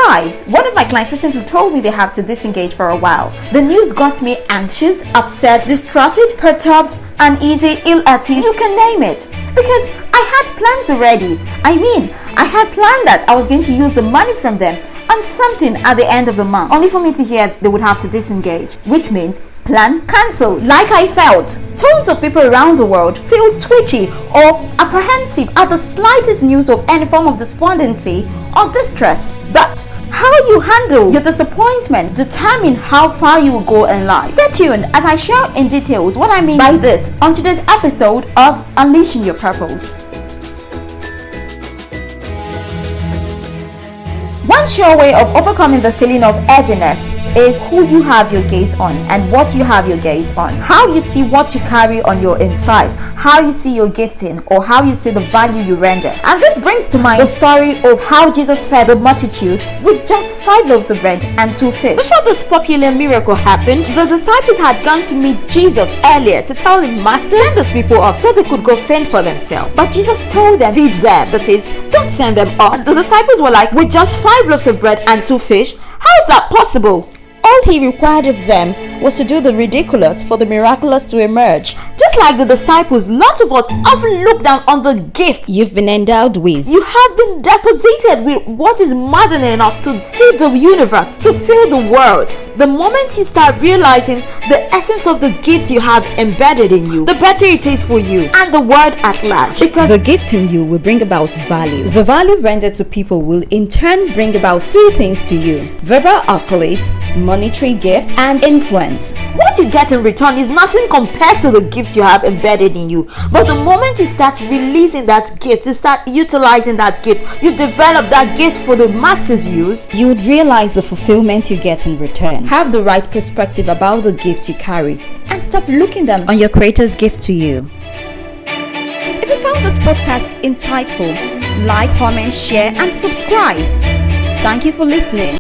Hi, one of my clients recently told me they have to disengage for a while. The news got me anxious, upset, distraught, perturbed, uneasy, ill at ease, you can name it. Because I had plans already. I had planned that I was going to use the money from them on something at the end of the month, only for me to hear they would have to disengage, which means plan cancelled. Like I felt, tons of people around the world feel twitchy or apprehensive at the slightest news of any form of despondency or distress. But how you handle your disappointment determine how far you will go in life. Stay tuned as I share in details what I mean by this on today's episode of Unleashing Your Purpose. One sure way of overcoming the feeling of edginess is who you have your gaze on and what you have your gaze on. How you see what you carry on your inside, how you see your gifting, or how you see the value you render. And this brings to mind the story of how Jesus fed the multitude with just 5 loaves of bread and 2 fish. Before this popular miracle happened, the disciples had gone to meet Jesus earlier to tell him, Master, send these people off so they could go fend for themselves. But Jesus told them, feed them, that is, don't send them off. The disciples were like, with just 5 loaves of bread and 2 fish, how is that possible? All he required of them was to do the ridiculous for the miraculous to emerge. Just like the disciples, lots of us often look down on the gift you've been endowed with. You have been deposited with what is more than enough to feed the universe, to fill the world. The moment you start realizing the essence of the gift you have embedded in you, the better it is for you and the world at large. Because the gift in you will bring about value. The value rendered to people will in turn bring about 3 things to you: verbal accolades, monetary gifts, and influence. What you get in return is nothing compared to the gift you have embedded in you. But the moment you start releasing that gift, you start utilizing that gift, you develop that gift for the master's use, you would realize the fulfillment you get in return. Have the right perspective about the gift you carry and stop looking down on your creator's gift to you. If you found this podcast insightful, like, comment, share, and subscribe. Thank you for listening.